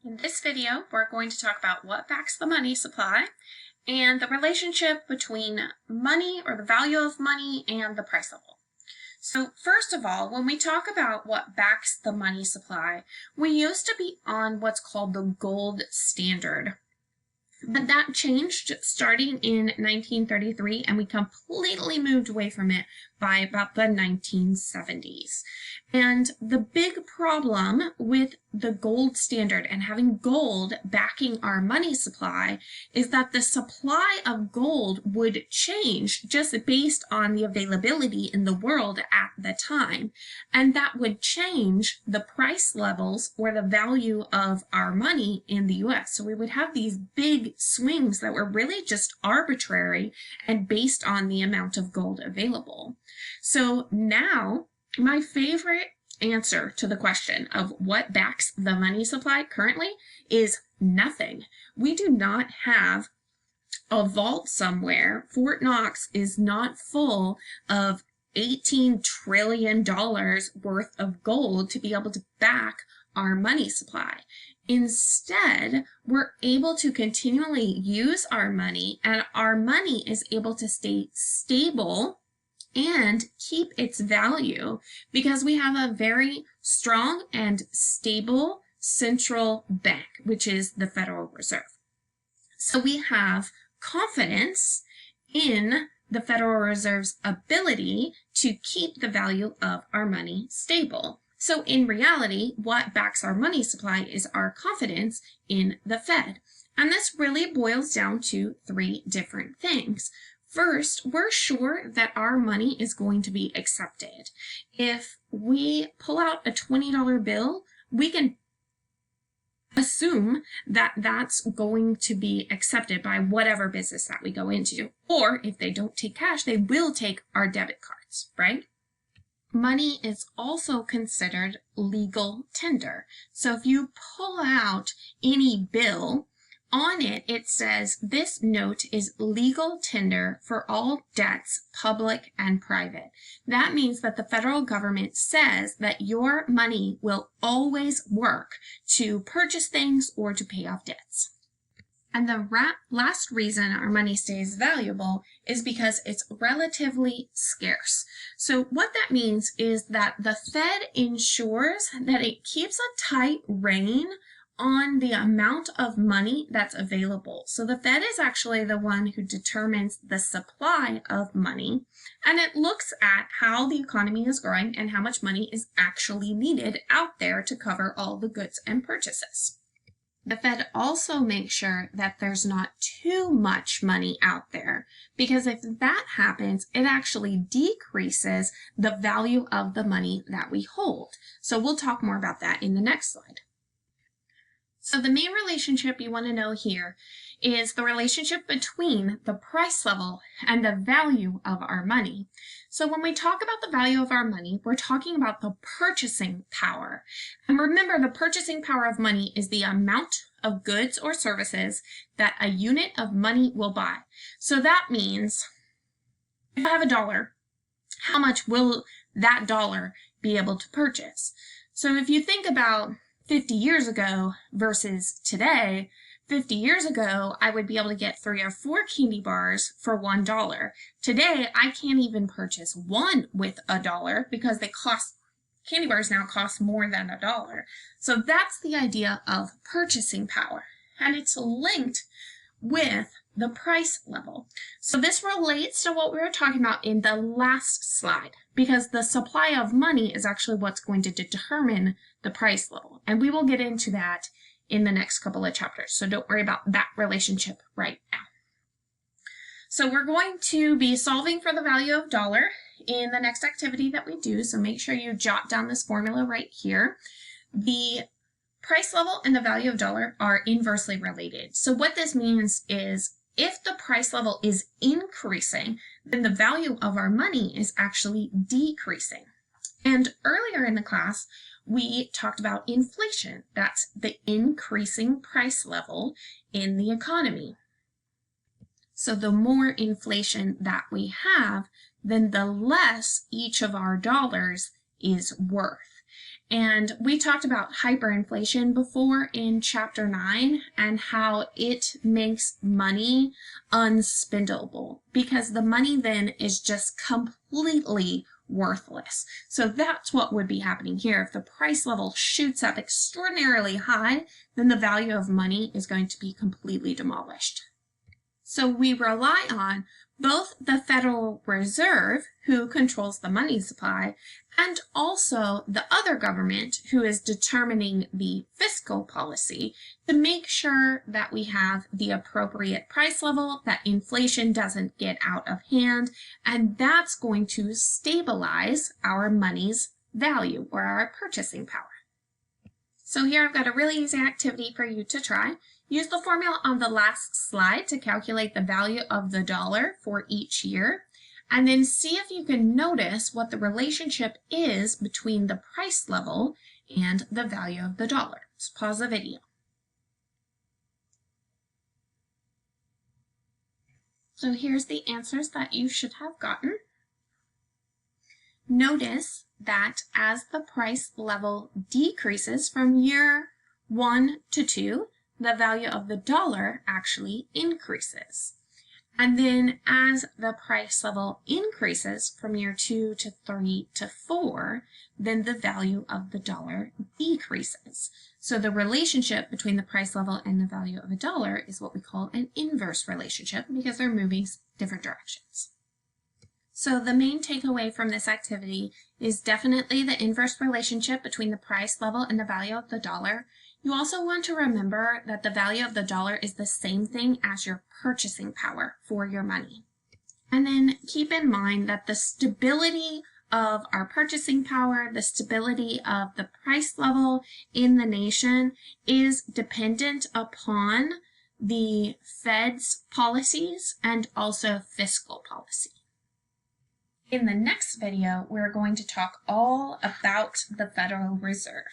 In this video, we're going to talk about what backs the money supply and the relationship between money or the value of money and the price level. So first of all, when we talk about what backs the money supply, we used to be on what's called the gold standard. But that changed starting in 1933, and we completely moved away from it by about the 1970s. And the big problem with the gold standard and having gold backing our money supply is that the supply of gold would change just based on the availability in the world at the time. And that would change the price levels or the value of our money in the US. So we would have these big swings that were really just arbitrary and based on the amount of gold available. So now, my favorite answer to the question of what backs the money supply currently is nothing. We do not have a vault somewhere. Fort Knox is not full of $18 trillion worth of gold to be able to back our money supply. Instead, we're able to continually use our money, and our money is able to stay stable and keep its value because we have a very strong and stable central bank, which is the Federal Reserve. So we have confidence in the Federal Reserve's ability to keep the value of our money stable. So in reality, what backs our money supply is our confidence in the Fed. And this really boils down to three different things. First, we're sure that our money is going to be accepted. If we pull out a $20 bill, we can assume that that's going to be accepted by whatever business that we go into. Or if they don't take cash, they will take our debit cards, right? Money is also considered legal tender. So if you pull out any bill, on it, it says this note is legal tender for all debts, public and private. That means that the federal government says that your money will always work to purchase things or to pay off debts. And the last reason our money stays valuable is because it's relatively scarce. So what that means is that the Fed ensures that it keeps a tight rein on the amount of money that's available. So the Fed is actually the one who determines the supply of money, and it looks at how the economy is growing and how much money is actually needed out there to cover all the goods and purchases. The Fed also makes sure that there's not too much money out there, because if that happens, it actually decreases the value of the money that we hold. So we'll talk more about that in the next slide. So the main relationship you want to know here is the relationship between the price level and the value of our money. So when we talk about the value of our money, we're talking about the purchasing power. And remember, the purchasing power of money is the amount of goods or services that a unit of money will buy. So that means if I have a dollar, how much will that dollar be able to purchase? So if you think about 50 years ago versus today, 50 years ago, I would be able to get 3 or 4 candy bars for $1. Today, I can't even purchase one with $1 because candy bars now cost more than $1. So that's the idea of purchasing power, and it's linked with the price level. So this relates to what we were talking about in the last slide, because the supply of money is actually what's going to determine the price level. And we will get into that in the next couple of chapters. So don't worry about that relationship right now. So we're going to be solving for the value of dollar in the next activity that we do. So make sure you jot down this formula right here. The price level and the value of dollar are inversely related. So what this means is if the price level is increasing, then the value of our money is actually decreasing. And earlier in the class, we talked about inflation. That's the increasing price level in the economy. So the more inflation that we have, then the less each of our dollars is worth. And we talked about hyperinflation before in chapter 9 and how it makes money unspendable because the money then is just completely worthless. So that's what would be happening here. If the price level shoots up extraordinarily high, then the value of money is going to be completely demolished. So we rely on both the Federal Reserve, who controls the money supply, and also the other government, who is determining the fiscal policy, to make sure that we have the appropriate price level, that inflation doesn't get out of hand, and that's going to stabilize our money's value or our purchasing power. So here I've got a really easy activity for you to try. Use the formula on the last slide to calculate the value of the dollar for each year, and then see if you can notice what the relationship is between the price level and the value of the dollar. So pause the video. So here's the answers that you should have gotten. Notice that as the price level decreases from year 1 to 2, the value of the dollar actually increases. And then as the price level increases from year 2 to 3 to 4, then the value of the dollar decreases. So the relationship between the price level and the value of a dollar is what we call an inverse relationship because they're moving different directions. So the main takeaway from this activity is definitely the inverse relationship between the price level and the value of the dollar. You also want to remember that the value of the dollar is the same thing as your purchasing power for your money. And then keep in mind that the stability of our purchasing power, the stability of the price level in the nation is dependent upon the Fed's policies and also fiscal policy. In the next video, we're going to talk all about the Federal Reserve.